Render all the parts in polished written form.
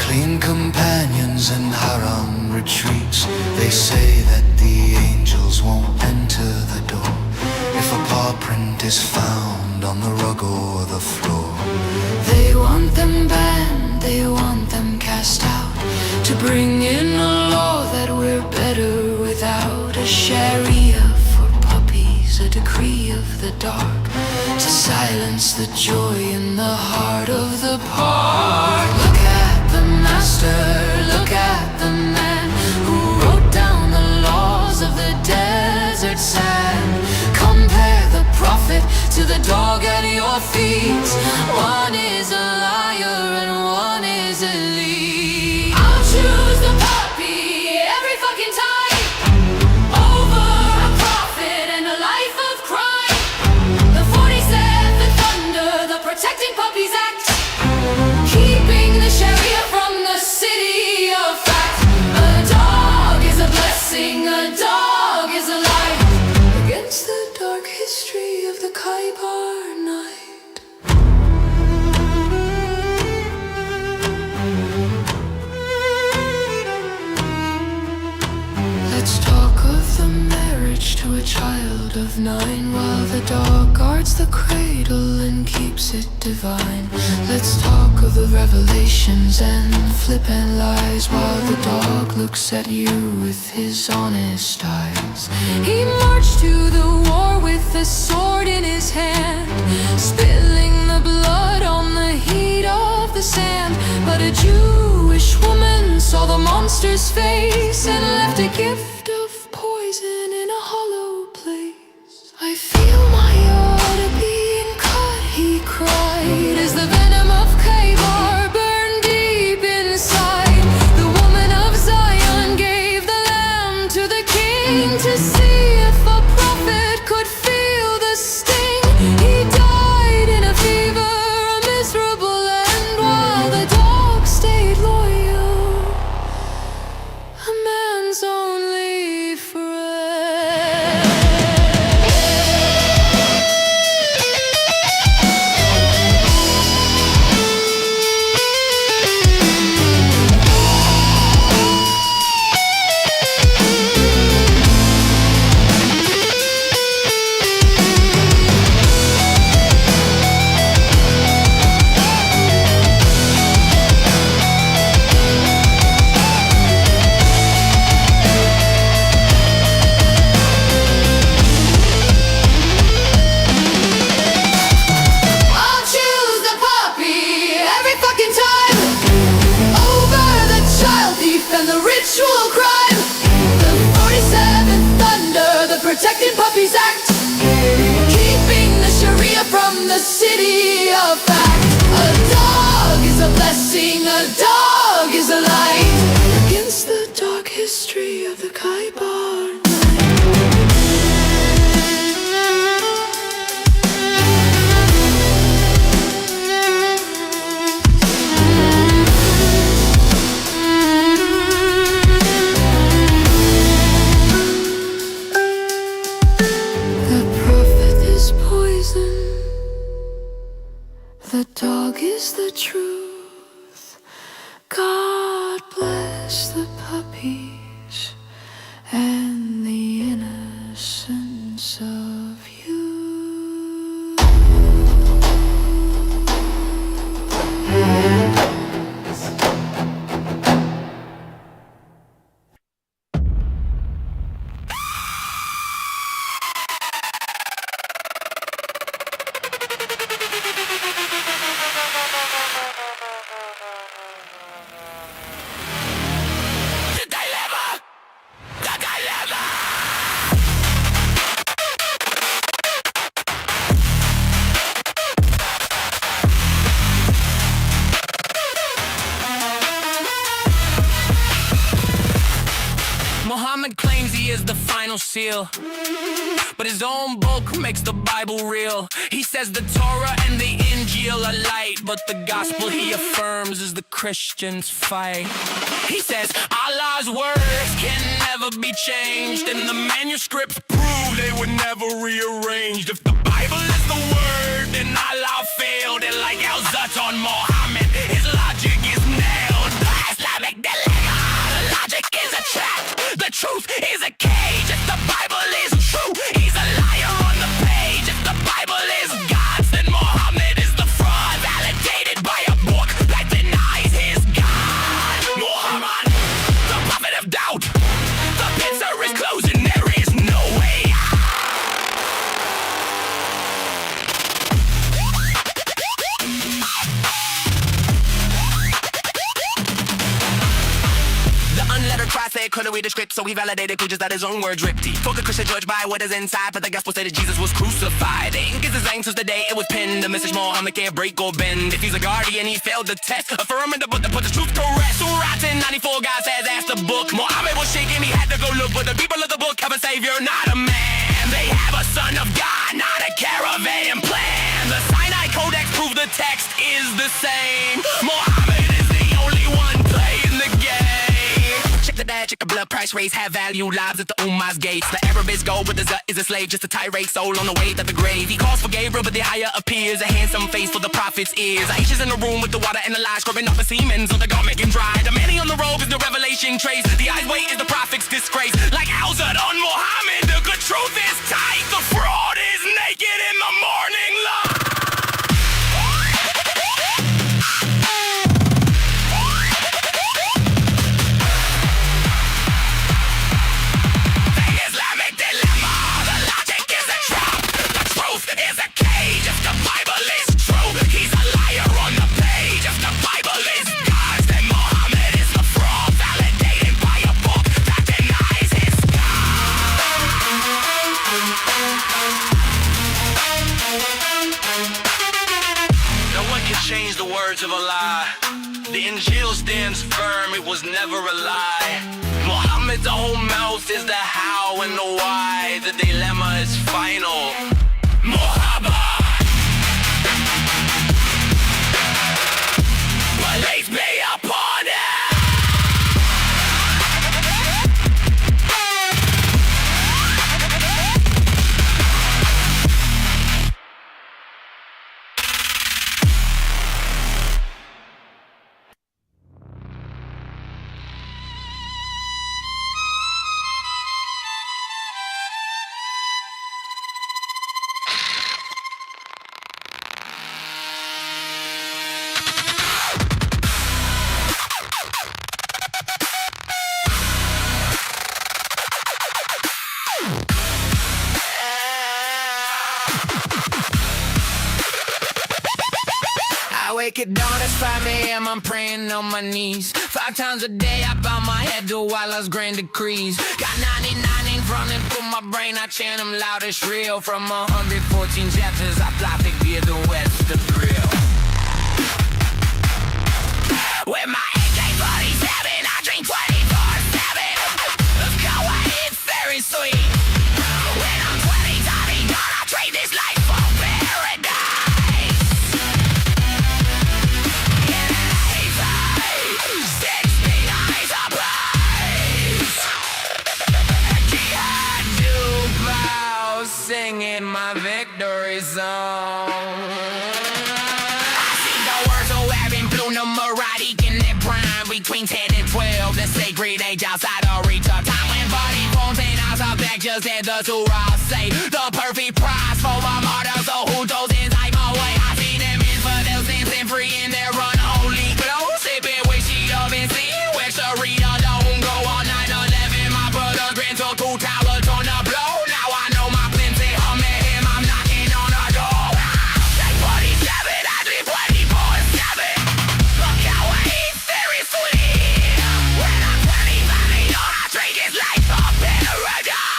clean companions and harem retreats. They say that the angels won't enter the door if a paw print is found on the rug or the floor. They want them banned, they want them cast out, to bring in a law that we're better without. A Sharia for puppies, a decree of the dark, to silence the joy in the heart of the park. Look at the master, look at the man who wrote down the laws of the desert sand. Compare the prophet to the dog at your feet. One is a liar and one is elite. I'll choose the puppy every fucking time over a prophet and a life of crime. The 47th thunder, the Protecting Puppies Act, keeping the Sharia from the city of fact. A dog is a blessing, a dog is a light, against the dark history of the Khyber night. Let's talk of the marriage to a child of 9, while the dog guards the cradle and keeps it divine. Let's talk of the revelations and flippant lies, while the dog looks at you with his honest eyes. He marched to the war with a sword in his hand, spilling the blood on the heat of the sand. But a Jewish woman saw the monster's face and left a gift of poison in a hollow place. I feel my order being cut, he cried, as the venom of Khyber burned deep inside. The woman of Zion gave the lamb to the king to see if a prophet could feel the sting. He died in a fever, a miserable end, while the dog stayed loyal, a man's only friend. I'll choose the puppy every fucking time over the child thief and the ritual crime. The 47th thunder, the Protecting Puppies Act, keeping the Sharia from the city of fact. A dog is a blessing, a dog is a light, against the dark history of the Khyber night. The prophet is poison, the dog is the truth. God bless the puppies and the innocence of you. Muhammad claims he is the final seal, but his own book makes the Bible real. He says the Torah and the Injil are light, but the gospel he affirms is the Christian's fight. He says Allah's words can never be changed, and the manuscripts prove they were never rearranged. If the Bible is the word, then Allah failed, and like Al-Zat on Muhammad, his logic is nailed. The a trap, the truth is a cage. If the Bible is true, he's a liar on the page. If the Bible is God's, then Muhammad is the fraud, validated by a book that denies his God. Muhammad, the prophet of doubt. The picture is closing, there is no way out. The unlettered cry said couldn't read the script, so he validated creatures that his own words ripped. He took a Christian judge by what is inside, but the gospel said that Jesus was crucified. The ink is his name since the day it was penned. The message Muhammad can't break or bend. If he's a guardian, he failed the test. Affirming the book that put the truth to rest. Surah 1094, God says that's the book. Muhammad was shaking, he had to go look, but the people of the book have a savior, not a man. They have a son of God, not a caravan plan. The Sinai Codex proved the text is the same. Muhammad is the only one playing the game. Check the dad, check the blood price raise, have value lives at the Ummah's gates. The Arab is gold, but the Zut is a slave, just a tirade soul on the way to the grave. He calls for Gabriel, but the higher appears a handsome face for the prophet's ears. Aisha's in the room with the water and the lies, scrubbing off the semen so the garment can dry. The manny on the robe is the revelation trace. The eyes weight is the prophet's disgrace. Like Al-Zud on Muhammad, the good truth is tight. The fraud is naked in the morning light. Is a cage if the Bible is true. He's a liar on the page. If the Bible is God's, then Muhammad is the fraud, validated by a book that denies his God. No one can change the words of a lie. The Injil stands firm, it was never a lie. Muhammad's whole mouth is the how and the why. The dilemma is final. Muhammad, place me upon it. I wake at dawn, it's 5 a.m., I'm praying on my knees. 5 times a day, I bow my head to Allah's grand decrees. Got 99 in front and for my brain, I chant them loud and shrill. From 114 chapters, I fly thick via the west to grill. With my AK-47, I drink 24/7. Of course, it's very sweet. When I'm 20, Tommy gone, I trade this life for paradise. In an A5, 6 feet eyes ablaze. Deadhard do bow, singing my victory song. I see the words of wearing blue numerati in their prime. Between 10 and 12, the sacred age outside of reach of time. When body phones and eyes are back, just as the Surah say. The perfect prize for my martyrs, so who goes inside my way? I see them infidels dancing free in their unholy clothes. Sipping whiskey up and see where Sharia don't go on 9/11. My brother grants a 2 towers on the blow. Now I know my plenty, I'm at him, I'm knocking on the door. Like 47, I drink 24/7. Look how I eat very sweet. When I'm 25, I know I drink his life for paradise.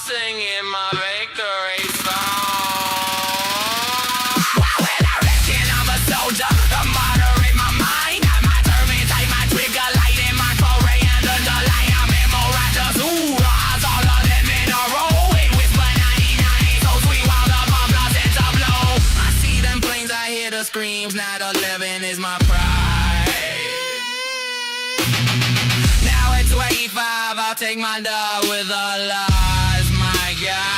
Singing my victory song. Why when I reckon I'm a soldier, I moderate my mind. I might terminate my trigger light in my foray and underline. I'm memorize Surahs, all of them in a row. It whisper 99, so sweet while the bomb blast ends up low. I see them planes, I hear the screams. 9/11 is my pride. Now it's 25, I'll take my dog with Allah as my guide.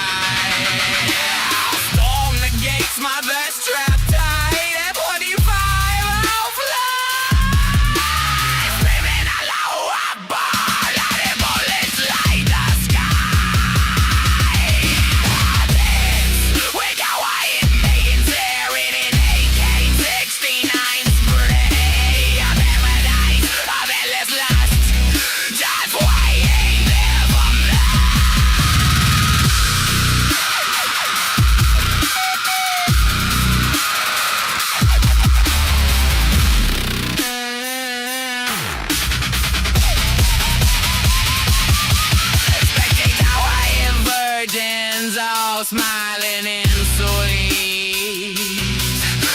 friends all smiling and sweet.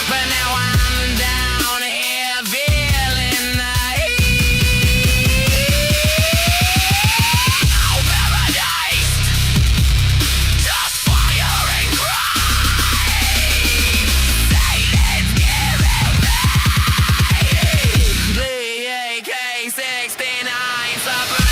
But now I'm down here feeling the heat. Oh, paradise, just fire and crime. Satan's giving me the AK-69 surprise.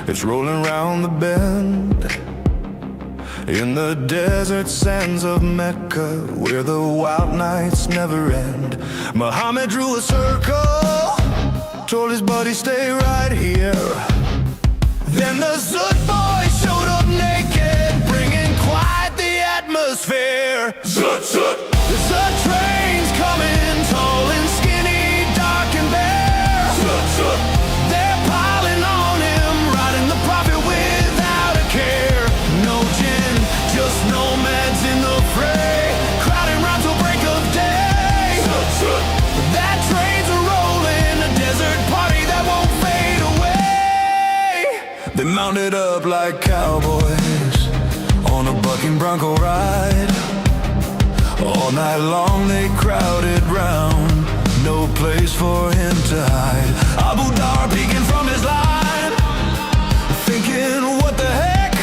It's rolling round the bend in the desert sands of Mecca, where the wild nights never end. Muhammad drew a circle, told his buddy stay right here. Then the Zut boy showed up naked, bringing quite the atmosphere. Zut, Zut! The Zut train's coming, tall and skinny, dark and bare. Zut, Zut! They're piling on him, riding the prophet without a care. No gin, just nomads in the fray, crowding round till break of day. Zut, Zut! That train's a rolling, a desert party that won't fade away. They mounted up like cowboys on a bucking bronco ride. All night long they crowded round, no place for him to hide. Abu Dar peeking from his line, thinking what the heck,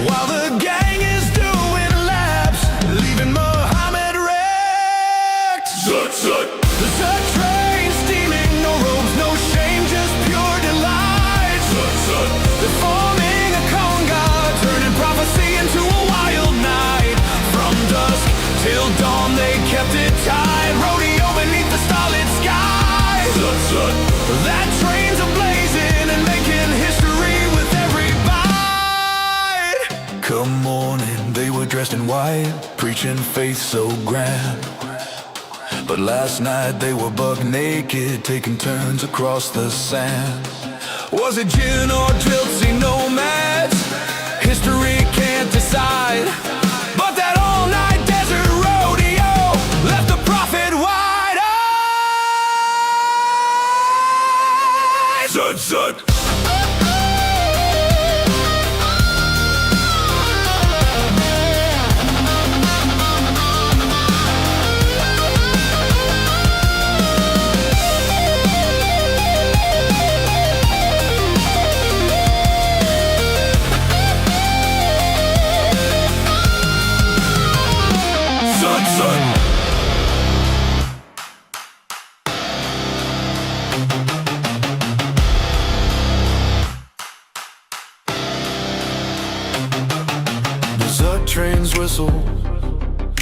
while the gang is doing laps, leaving Muhammad wrecked. Zut, Zut! The Zut train steaming, no robes, no shame, just pure delight. Zut, Zut! They're forming a conga, turning prophecy into a wild night. From dusk till dawn they kept it tight, rodeo beneath the starlit sky. Zut, Zut! night, preaching faith so grand. But last night they were buck naked, taking turns across the sand. Was it gin or Dilsey nomads? History can't decide. But that all-night desert rodeo left the prophet wide-eyed. Zut, zut. Trains whistle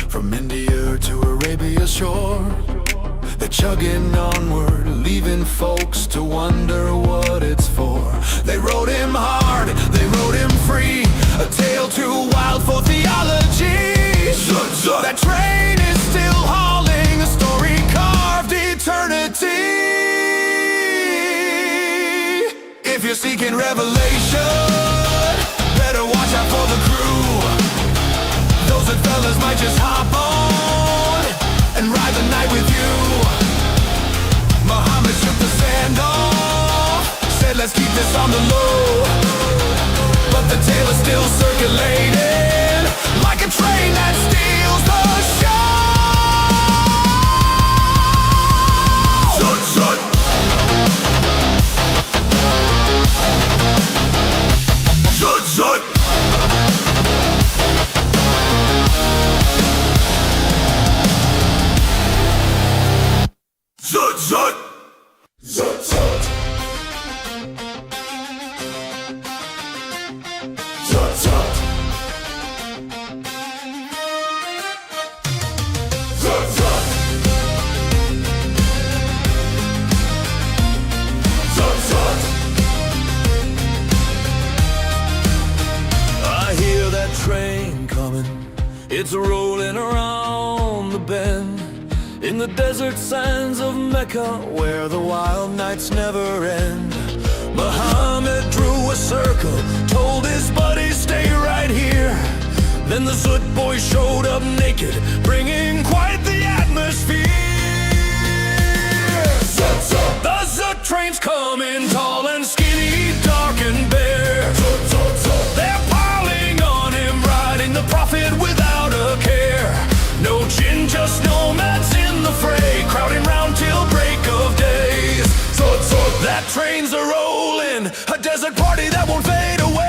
from India to Arabia's shore. They're chugging onward, leaving folks to wonder what it's for. They rode him hard, they rode him free, a tale too wild for theology. That train is still hauling a story carved eternity. If you're seeking revelation, better watch out for the crew. Those that fellas might just hop on and ride the night with you. Muhammad shook the sand off, said let's keep this on the low. But the tale is still circulating like a train that steals the show. Zut, zut. Zut, zut. Zut, zut! Zut, zut! Zut, zut! Zut, zut! Zut, zut! I hear that train coming. It's rolling around the bend. In the desert sands of Mecca, where the wild nights never end. Muhammad drew a circle, told his buddies stay right here. Then the Zut boys showed up naked, bringing quite the atmosphere. Zut, zut. The Zut train's coming, tall and skinny, dark and bare. Zut, zut, zut. They're piling on him, riding the prophet without a care. No gin, just nomads in the fray, crowding round till break of day. Zut, zut. That train's a rolling, a desert party that won't fade away.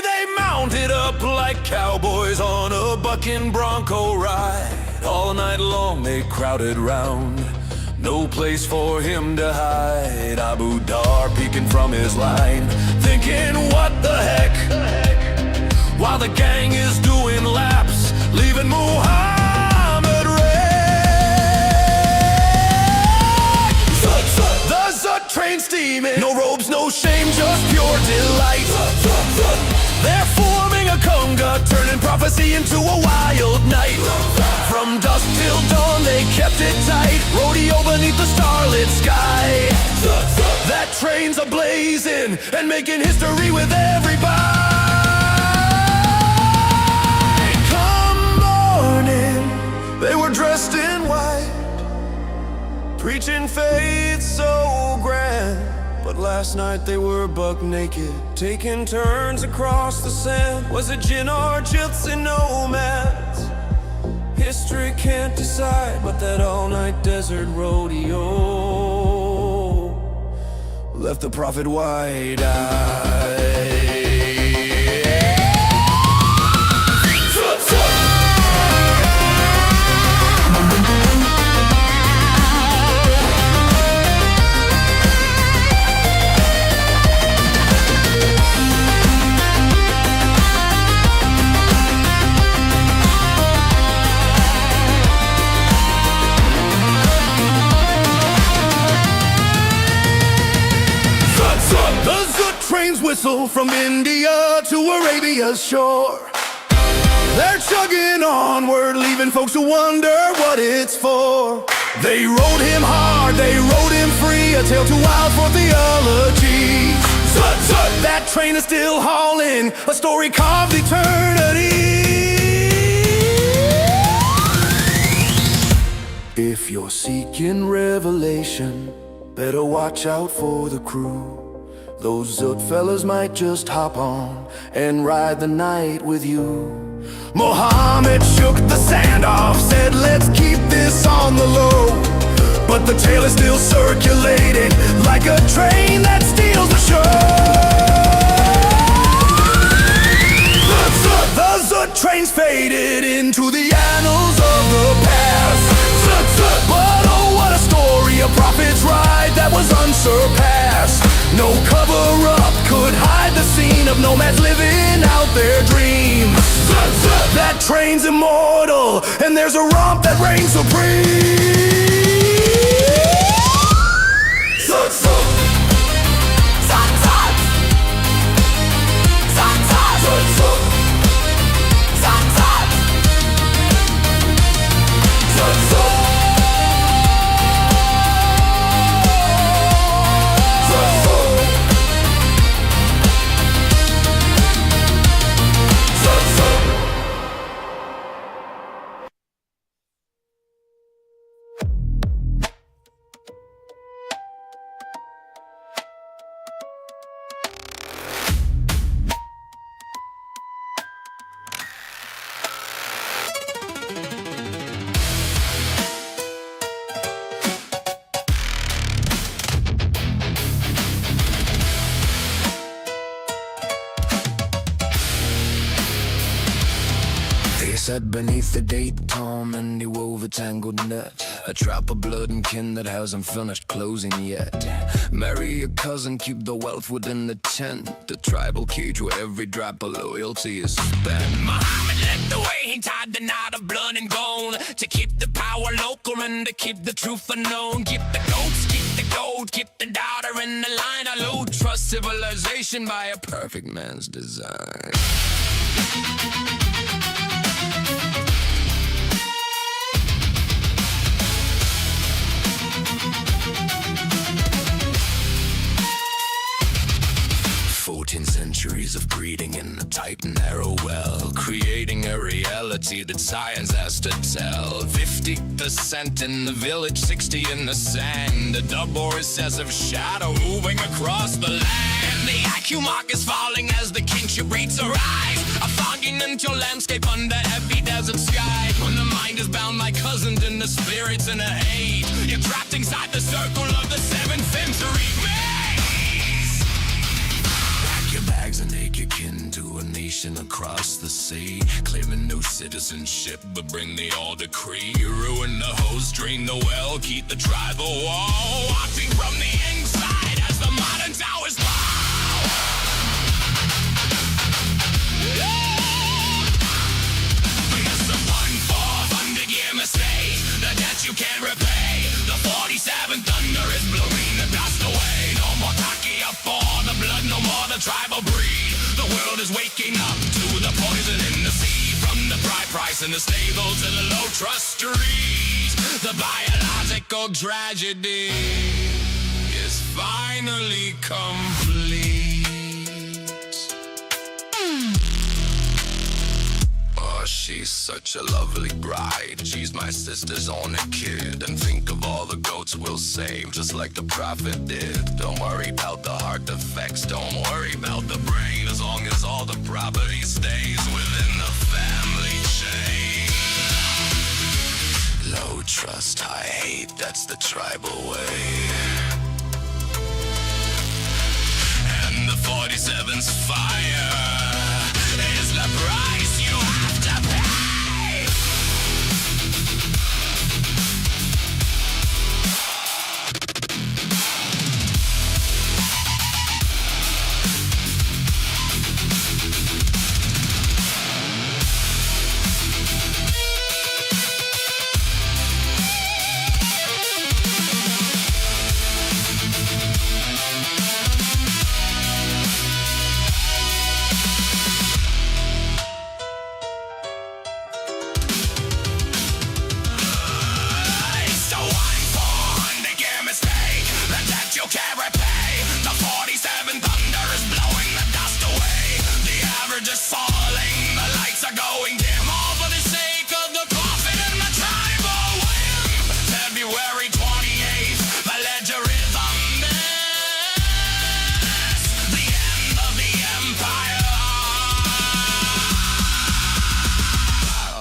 They mounted up like cowboys on a bucking bronco ride. All night long they crowded round, no place for him to hide. Abu Dar peeking from his line, thinking what the heck, while the gang is doing laps, leaving Muhammad wrecked. Zut, zut. The Zut train steaming, no robes, no shame, just pure delight. Zut, zut, zut. They're forming a conga, turning prophecy into a wild night. From dusk till dawn they kept it tight, rodeo beneath the starlit sky. Zut, zut. That train's a-blazing and making history with everybody. They were dressed in white, preaching faith so grand. But last night they were buck naked, taking turns across the sand. Was it gin or Dilsey nomads? History can't decide, but that all-night desert rodeo left the prophet wide-eyed. whistle from India to Arabia's shore. They're chugging onward, leaving folks to wonder what it's for. They rode him hard, they rode him free, a tale too wild for theology. Zut, zut, that train is still hauling, a story carved eternity. If you're seeking revelation, better watch out for the crew. Those Zut fellas might just hop on and ride the night with you. Muhammad shook the sand off, said let's keep this on the low. But the tale is still circulating like a train that steals the show. The Zut train's faded into the annals of the past. Zut, zut. But oh, what a story, a prophet's ride that was unsurpassed. No cover-up could hide the scene of nomads living out their dreams. Zut, zut. That train's immortal, and there's a romp that reigns supreme. Zut, zut. Zut, zut. Zut, zut. Zut, zut. Zut, zut. Zut, zut. Sat beneath the date palm and he wove a tangled net, a trap of blood and kin that hasn't finished closing yet. Marry your cousin, keep the wealth within the tent, the tribal cage where every drop of loyalty is spent. Muhammad led the way, he tied the knot of blood and bone to keep the power local and to keep the truth unknown. Keep the goats, keep the gold, keep the daughter in the line. I loot trust civilization by a perfect man's design. Centuries of breeding in a tight and narrow well, creating a reality that science has to tell. 50% in the village, 60 in the sand, a double recessive shadow moving across the land. The IQ mark is falling as the kinship rates arise, a foggy mental landscape under heavy desert sky. When the mind is bound like cousins and the spirits in a haze, you're trapped inside the circle of the 7th century maze. Pack your bags and take your kin to a nation across the sea, claiming no citizenship but bring the all decree. Ruin the host, drain the well, keep the tribal wall, watching from the inside as the modern towers fall. It's the 1/4 under-gear mistake, the debt you can't repay. The 47th thunder is blooming the dust away. No more taki up for the blood, no more the tribal breed. The world is waking up to the poison in the sea. From the bride price in the stable to the low trust streets, the biological tragedy is finally complete. Oh, she's such a lovely bride. She's my sister's only kid. And think of all the goats we'll save, just like the prophet did. Don't worry about the heart defects, don't worry about the brain, as long as all the property stays within the family chain. Low trust, high hate, that's the tribal way. And the 47's fire is the price you have to pay. is falling, the lights are going dim, all for the sake of the profit and the tribal whim. February 28th, my ledger is a mess. The end of the empire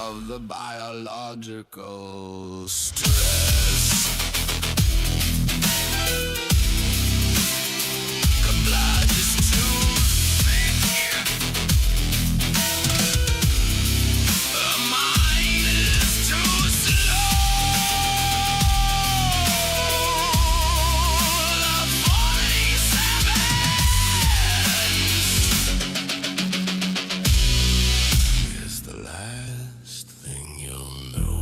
of the biological stress. Blood is too thick. The mind is too slow. The 47 is the last thing you'll know.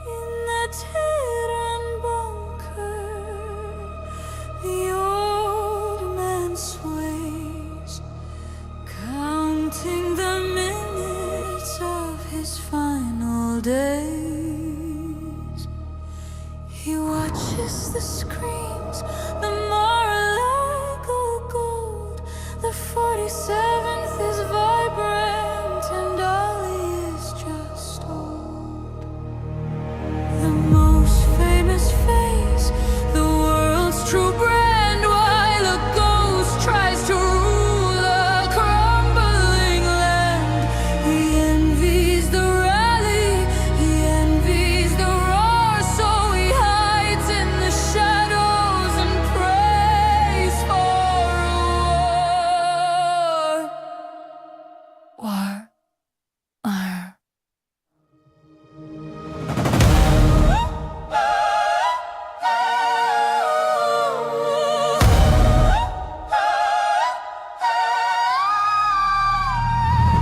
In that hidden bunker, the old man sways, counting the minutes of his final days. He watches the screens, the Mar-a-Lago gold. The 47th is vibrant and Ollie is just old. The most famous face, the world's true brand, while a ghost tries to rule a crumbling land. He envies the rally, he envies the roar, so he hides in the shadows and prays for a war. War.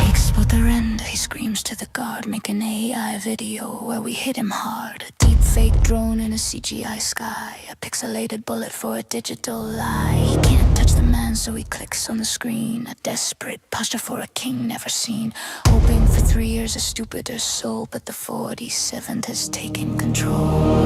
Explode the render, he screams to the guard. Make an AI video where we hit him hard. A deep fake drone in a CGI sky. A pixelated bullet for a digital lie. He can't touch the man, so he clicks on the screen. A desperate posture for a king never seen. Hoping for 3 years a stupider soul, but the 47th has taken control.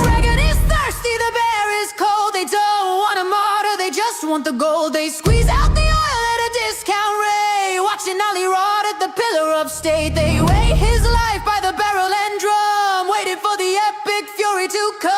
Dragon is thirsty, the bear is cold. They don't want a martyr, they just want the gold. They squeeze out the oil at a discount rate, watching Ollie rot at the pillar of state. They weigh his life by the barrel and drum, waiting for the epic fury to come.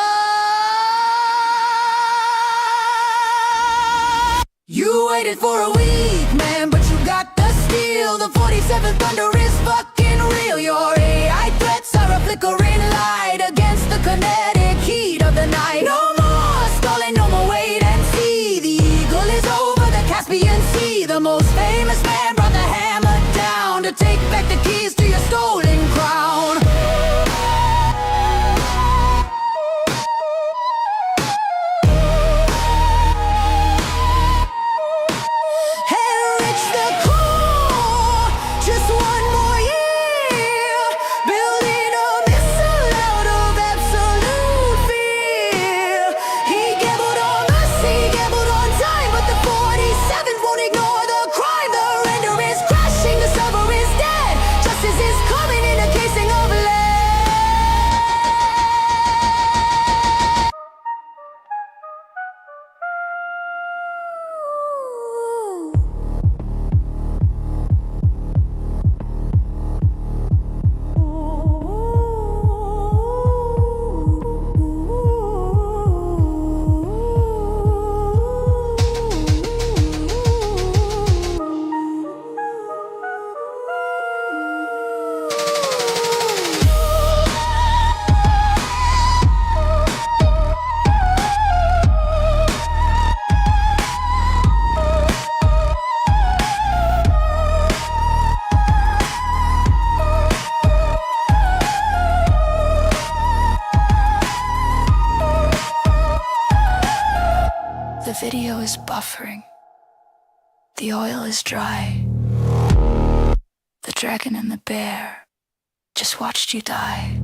You waited for a week, man, but you got the steel. The 47th thunder is fucking real. Your AI threats are a flickering light against the kinetic heat of the night. No more stalling, no more wait and see. The eagle is over the Caspian Sea. The most famous man brought the hammer down to take back the keys to your stolen crown. Enrich the core, just one more year, building a missile out of absolute fear. He gambled on mercy, gambled on time, but the 47th won't ignore the crime. The render is crashing, the server is dead. Justice is buffering. The oil is dry. The dragon and the bear just watched you die.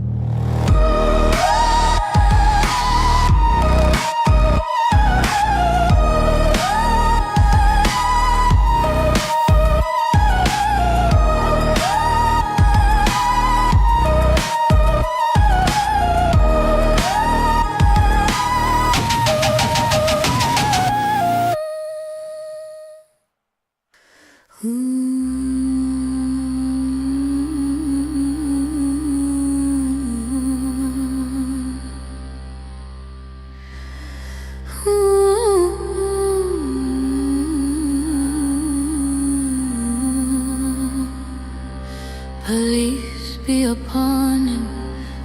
Police be upon him,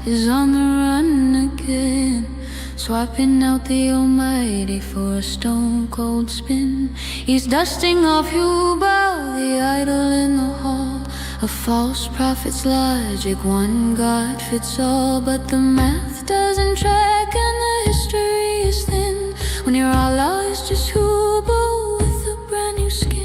is on the run again, swiping out the almighty for a stone cold spin. He's dusting off Yuba, the idol in the hall, a false prophet's logic, one God fits all. But the math doesn't track and the history is thin when your Allah is just Yuba with a brand new skin.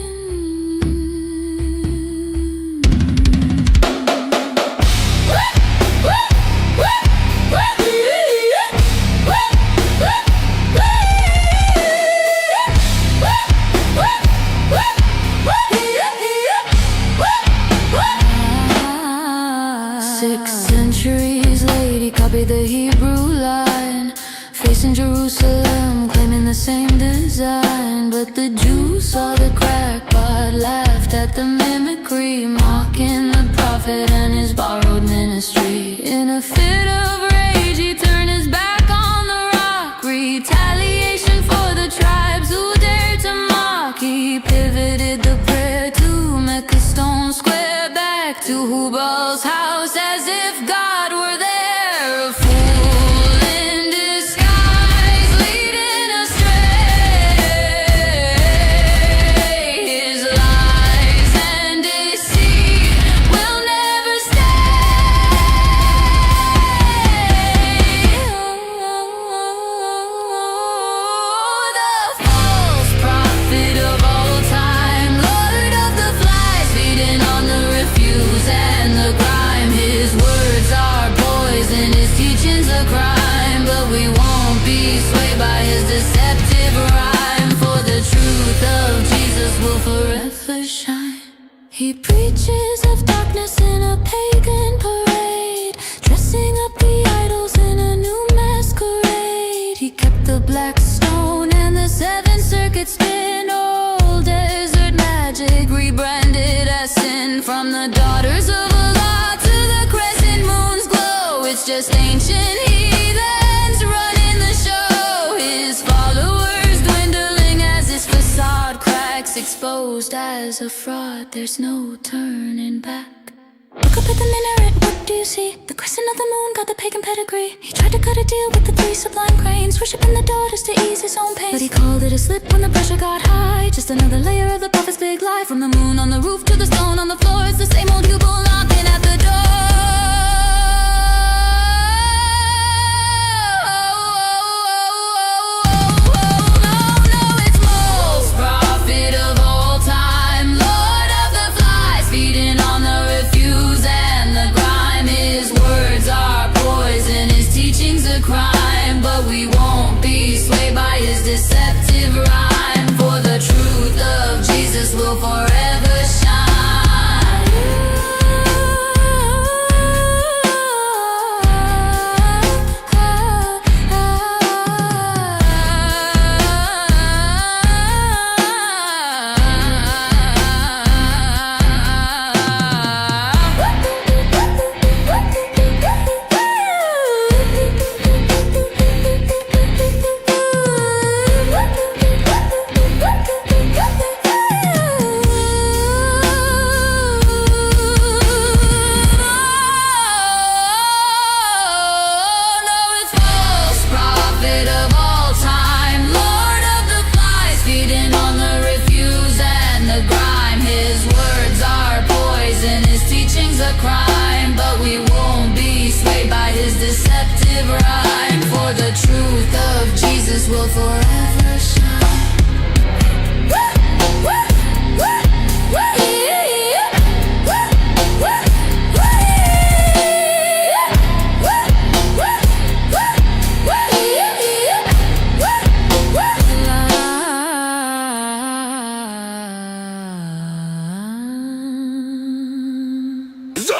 Copied the Hebrew line, facing Jerusalem, claiming the same design. But the Jews saw the crackpot, laughed at the mimicry, mocking the prophet and his borrowed ministry. In a fit of rage, he turned his back on the rock, retaliation for the tribes who dared to mock. He pivoted the prayer to make a stone square back to Hubal's house, as if God were there. He preaches of darkness in a pagan parade, dressing up the idols in a new masquerade. He kept the black stone and the seven circuit spin, old desert magic rebranded as sin. From the daughters of Allah to the crescent moon's glow, it's just ancient heathens running the show. His followers dwindling as his facade cracks, exposed as a fraud, there's no turning back. Look up at the minaret, what do you see? The crescent of the moon got the pagan pedigree. He tried to cut a deal with the three sublime cranes, worshiping the daughters to ease his own pain. But he called it a slip when the pressure got high, just another layer of the prophet's big lie. From the moon on the roof to the stone on the floor, it's the same old Hubal knocking at the door. Deceptive rhyme, for the truth of Jesus will forever shine. Will forever shine.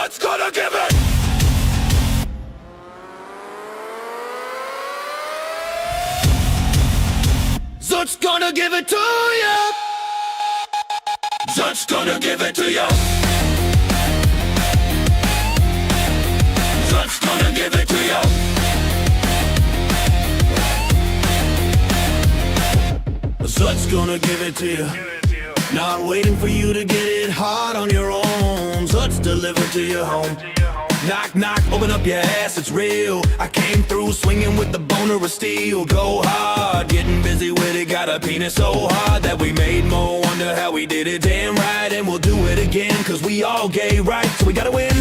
Zut's gonna give it. Zut's gonna give it to you. Zut's gonna give it to you. Zut's gonna give it to you. Zut's gonna give it to you. Not waiting for you to get it hard on your own. Zut's delivered to your home. Knock, knock, open up your ass, it's real. I came through swinging with the boner of steel. Go hard, getting busy with it. Got a penis so hard that we made more. Wonder how we did it, damn right. And we'll do it again, cause we all gay, right? So we gotta win.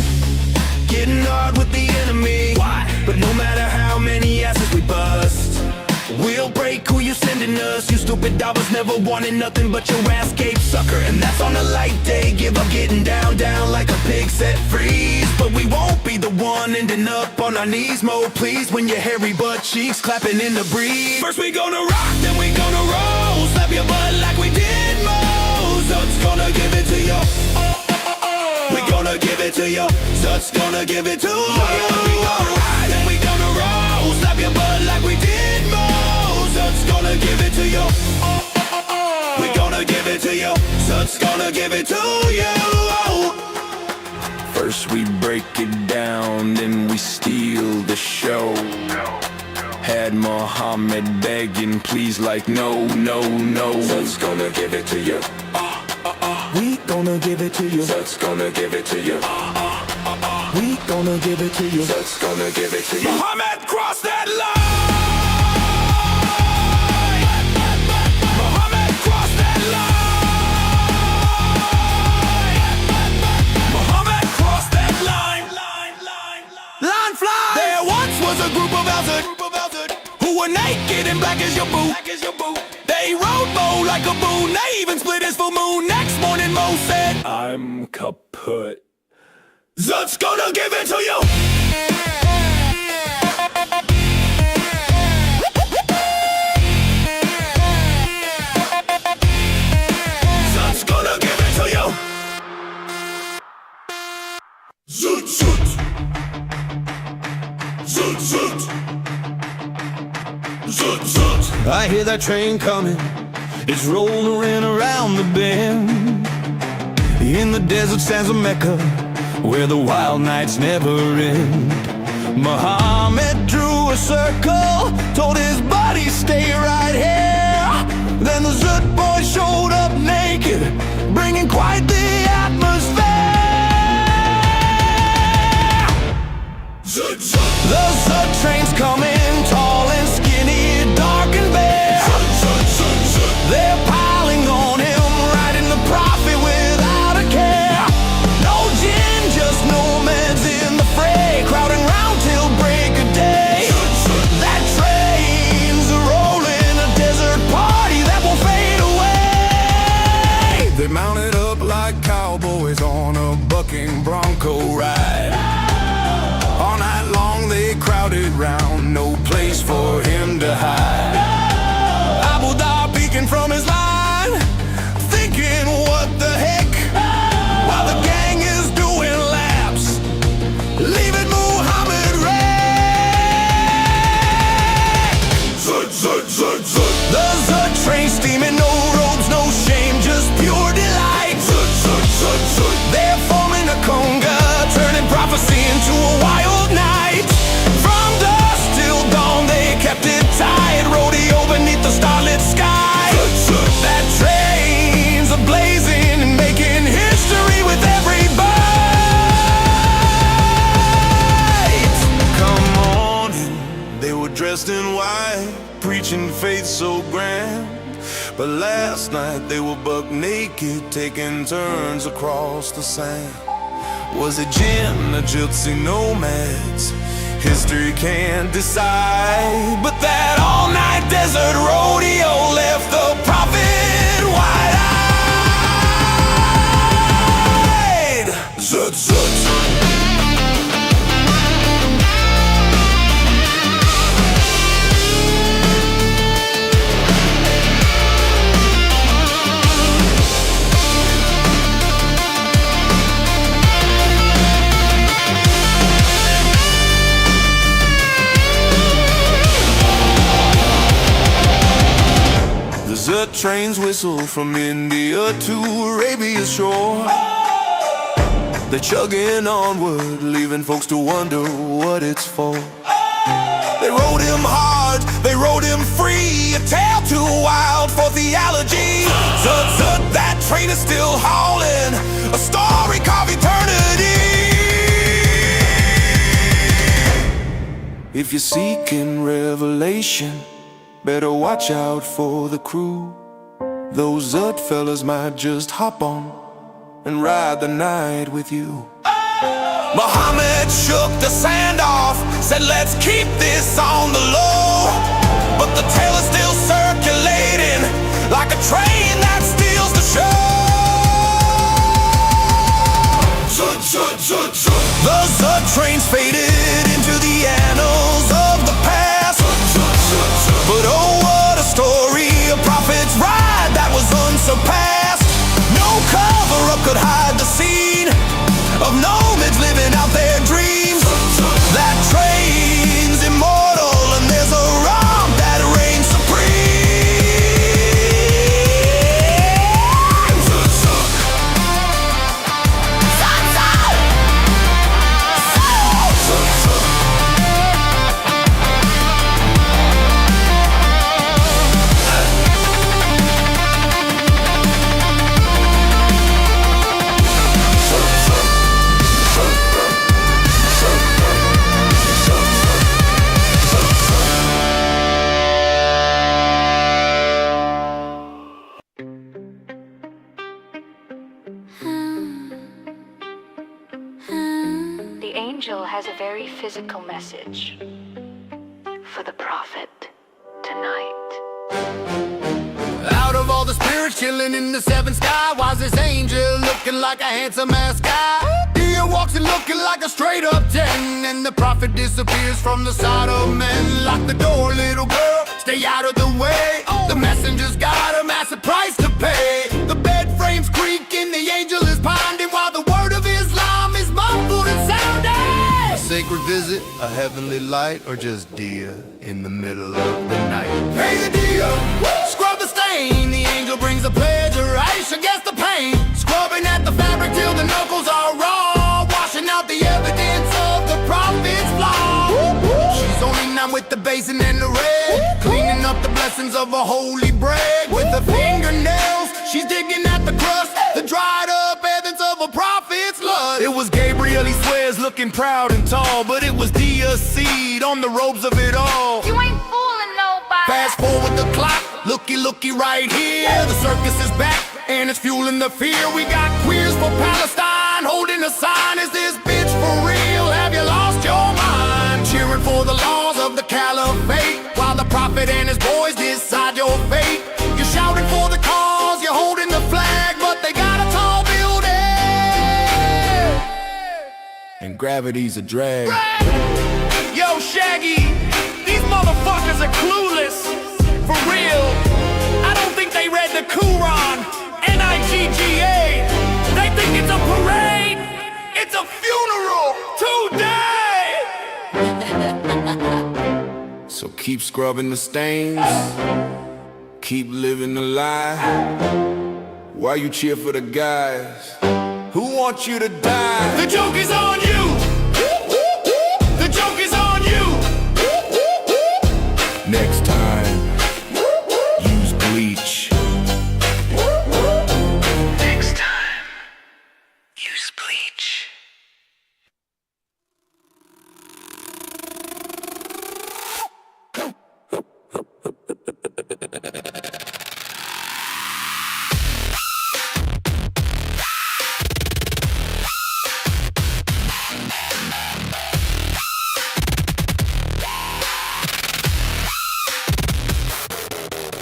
Getting hard with the enemy. Why? But no matter how many asses we bust, we'll break who you sending us. You stupid dollars never wanted nothing but your ass gaped sucker. And that's on a light day. Give up getting down, down like a pig set freeze. But we won't be the one ending up on our knees. Mo, please, when your hairy butt cheeks clapping in the breeze. First we gonna rock, then we gonna roll. Slap your butt like we did Mo. Zut's gonna give it to you. We gonna give it to you. Zut's gonna give it to you. We gonna ride, then we gonna roll. Slap your butt like we did Mo. Zut's gonna give it to you. We gonna give it to you. Zut's gonna give it to you. First we break it down, then we steal the show. Had Muhammad begging, please, like no, no, no. Zut's gonna give it to you. We gonna give it to you. Zut's gonna give it to you. We gonna give it to you. Zut's gonna give it to you. Muhammad, cross that line. Muhammad, cross that line. Muhammad, cross that line. Line fly. There once was a group of Alzard who were naked and black as your boot. They rode Mo like a boon. They even split his full moon. Next morning Mo said, I'm kaput. Zut's gonna give it to you. Zut's gonna give it to you. Zut, zut. Zut, zut. Zut, zut. I hear that train coming. It's rolling around the bend. In the desert stands a Mecca where the wild nights never end. Muhammad drew a circle, told his buddy stay right here. Then the Zut boy showed up naked, bringing quite the atmosphere. Zut, zut. The Zut train's coming, tall and skinny, dark and bare. Zut, zut, zut, zut. They're piling on him, riding the prophet without a care. No gin, just nomads in the fray, crowding round till break of day. Zut, zut. That train's rolling, a desert party that won't fade away. They mounted up like cowboys on a bucking bronco ride. All night long they crowded round, no place for him to hide. Abu Dhar peeking from his line, thinking what the heck, while the gang is doing laps, leaving Muhammad wrecked. Zut, zut, zut, zut. The Zut train steaming, no robes, no shame, just pure delight. Zut, zut, zut, zut. They're forming a conga, turning prophecy into a wild night. From dusk till dawn they kept it tight, rodeo beneath the starlit sky. Zut, zut. That train's a-blazing and making history with every bite. Come on in, they were dressed in white, preaching faith so grand. But last night they were buck naked, taking turns across the sand. Was it jinn or gypsy nomads? History can't decide. But that all-night desert rodeo left the prophet wide-eyed. Zut, zut. The trains whistle from India to Arabia's shore. They're chugging onward, leaving folks to wonder what it's for. They rode him hard, they rode him free, a tale too wild for theology. Zut, zut, that train is still hauling, a story carved eternity. If you're seeking revelation, better watch out for the crew. Those Zut fellas might just hop on and ride the night with you. Muhammad shook the sand off, said let's keep this on the low. But the tale is still circulating, like a train that steals the show. Zut, zut, zut, zut. The Zut trains faded into the annals of the past. Zut, zut, zut, zut. But oh, what a story, a prophet's ride that was unsurpassed. No cover-up could hide the scene of nomads living out their dreams. That train's immortal and there's a rum that reigns supreme. The angel has a very physical message for the prophet tonight. Out of all the spirits chilling in the seventh sky, why's this angel looking like a handsome ass guy? Dia walks in looking like a straight up 10, and the prophet disappears from the sight of men. Lock the door, little girl, stay out of the way. The messenger's got a massive price to pay. The bed frame's creaking, the angel is ponding, while the word of Islam is muffled and sounding. A sacred visit, a heavenly light, or just Dia in the middle of the night? Hey, the Dia, scrub the stain. The angel brings a pledge of ice against the pain, scrubbing at the fabric till the knuckles are raw, washing out the evidence of the prophet's flaw. She's only 9 with the basin and the red, cleaning up the blessings of a holy bread. With her fingernails, she's digging at the crust, the dried up evidence of a prophet's blood. It was Gabriel, he swears, looking proud and tall, but it was Dia's seed on the robes of it all. You ain't fooling nobody. Fast forward the clock, looky right here. The circus is back, and it's fueling the fear. We got queers for Palestine, holding a sign. Is this bitch for real? Have you lost your mind? Cheering for the laws of the caliphate, while the prophet and his boys decide your fate. You're shouting for the cause, you're holding the flag, but they got a tall building, and gravity's a drag. Yo, Shaggy, these motherfuckers are clueless. For real, I don't think they read the Quran, N-I-G-G-A. They think it's a parade, it's a funeral today. So keep scrubbing the stains, keep living the lie, while you cheer for the guys who want you to die. The joke is on you. The joke is on you. Next time, use bleach. Next time, use bleach.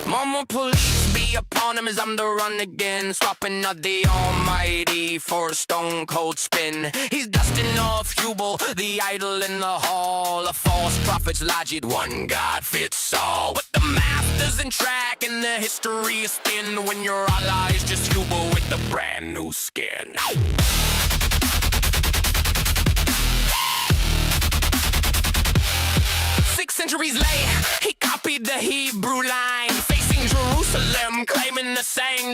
Mama push me upon him as I'm the run again, swapping out the almighty for a stone cold spin. He's dusting off Hubal, the idol in the hall. A false prophet's logic, one God fits all. With the masters in track and the history is spin, when your ally is just Hubal with the brand new skin. 6 centuries late, he copied the Hebrew line, facing Jerusalem,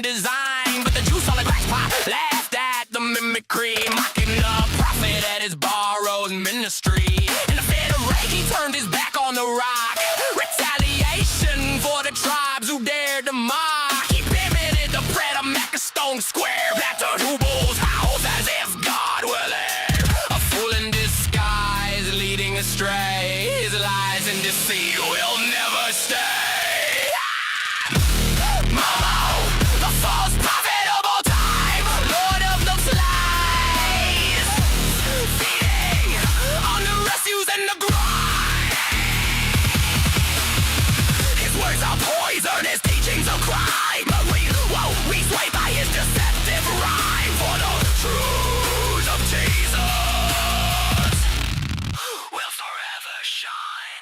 in design, but the juice on the crack pot laughed at the mimicry, mocking the prophet at his borrowed ministry. In a fit of rage, he turned his back on the rock. Retaliation for the tribes who dared to mock. He pivoted to Pret-a-Mac, a stone square, back to Tubal's house as if God were there. A fool in disguise, leading astray. His lies and deceit will never stay. Momo, the false prophet of all time, Lord of the flies, feeding on the refuse and the grind. His words are poison, his teachings are crime, but we sway by his deceptive rhyme for the truth of Jesus will forever shine.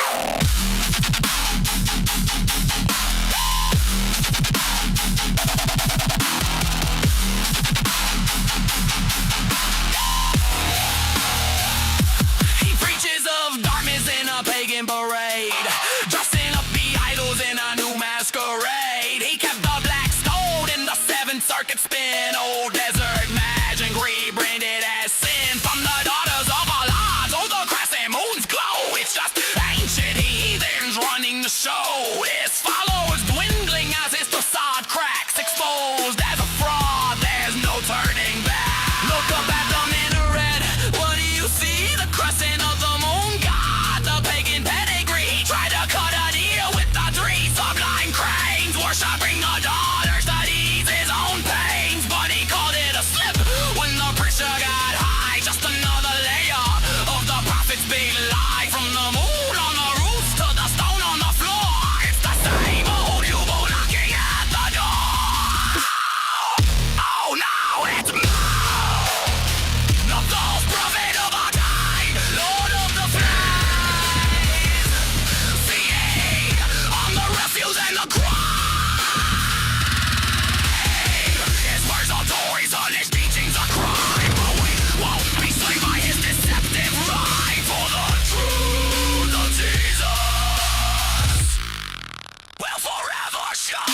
He preaches of darkness in a pagan parade, dressing up the idols in a new masquerade. He kept the black stone in the seventh circuit spin, old desert magic rebranded as sin. From the daughters of Allah to the crescent moon's glow, it's just ancient heathens running the show. His followers dwindling as his facade cracks, exposed as a fraud, there's no turning back. Look up at the minaret, what do you see? The crescent of the moon god, the pagan pedigree. He tried to cut a deal with the three sublime cranes, worshipping the daughters that ease his own pains. But he called it a slip when the pressure got high, just another layer of the prophet's big lie. From the moon on the roofs to the stone on the floor, it's the same old Hubo knocking at the door. Oh no, it's Mo, the false prophet of our time, Lord of the flies, feeding on the refuse and the crime. His words are poison, his teachings are crime, but we won't be swayed by his deceptive rhyme for the truth of Jesus will forever shine.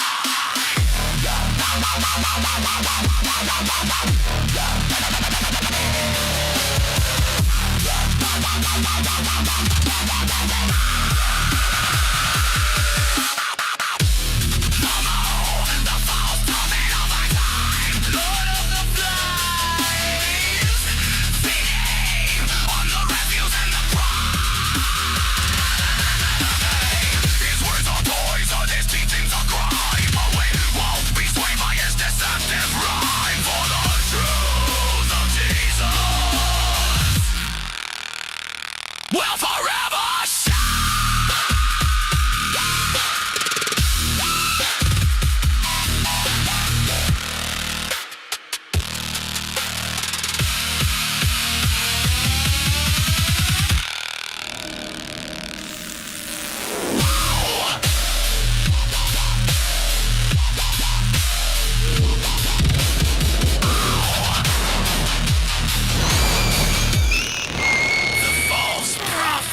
The false prophet of our time, Lord of the flies, feeding on the refuse and the crime. His words are poison, his teachings are crime, but we won't be swayed by his deceptive rhyme for the truth of Jesus will forever shine. The false prophet.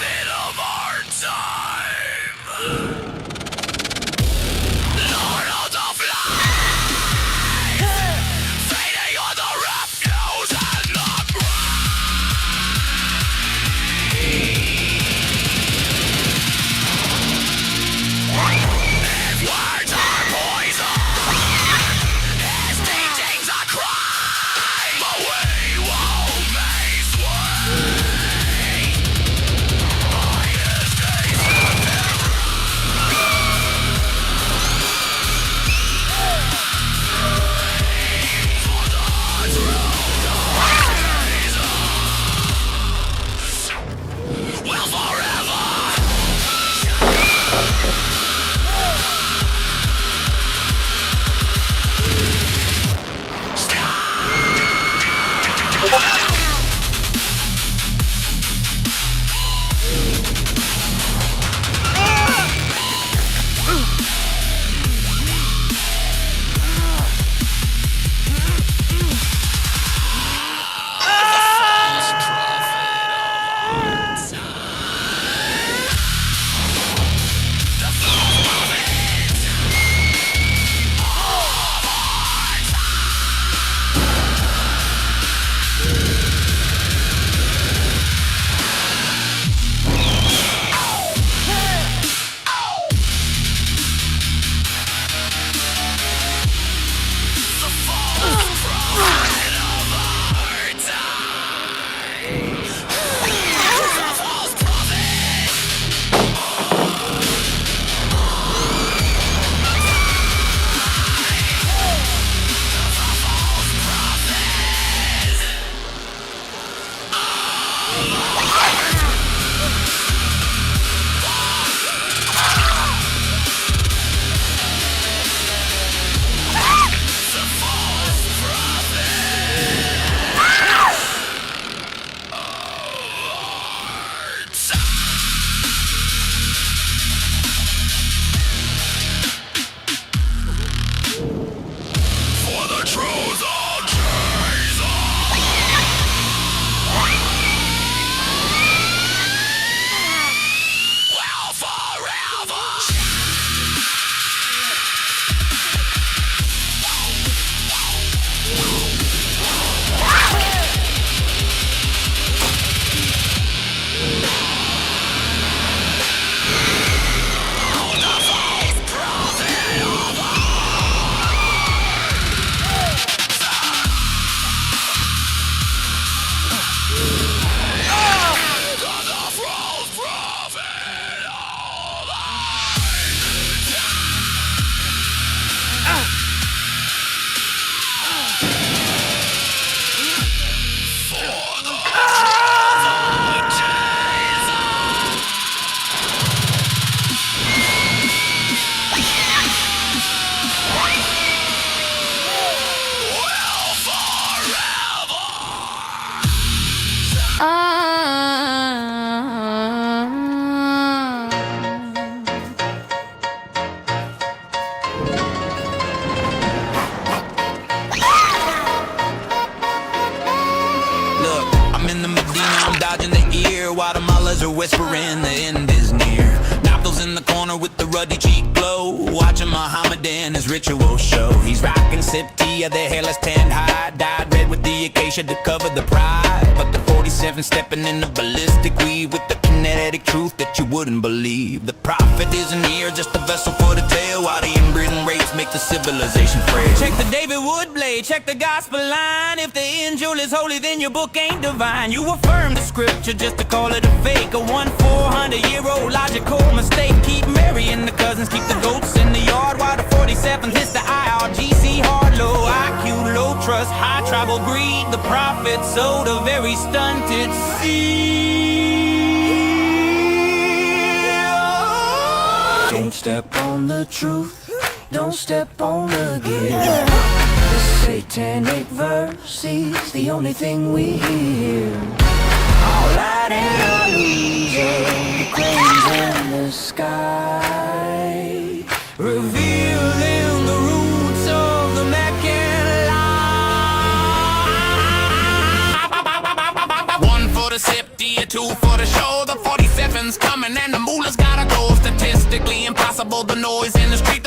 are whispering the end is near. Naphtals in the corner with the ruddy cheek glow, watching Muhammad and his ritual show. He's rocking Siptia, their hairless tanned hide, dyed red with the acacia to cover the pride. But the 47 stepping in the ballistic weave with the kinetic truth that you wouldn't believe. The prophet isn't here, just a vessel for the tale, while the inbreeding rates make the civilization frail. Check the David Wood blade, check the gospel line. If the angel is holy, then your book ain't divine. You affirm the scripture just to call it a fake, a 1,400-year-old logical mistake. Keep marrying the cousins, keep the goats in the yard, while the 47th hits the IRGC hard. Low IQ, low trust, high tribal greed. The prophet sowed a very stunted seed. Don't step on the truth, don't step on the gear. The satanic verse is the only thing we hear. All light and illusion, the claims in the sky, Revealing the roots of the Meccan lie. 1 for the Septia, 2 for the show. The 47's coming and the moolah's gotta go. Statistically impossible, the noise in the street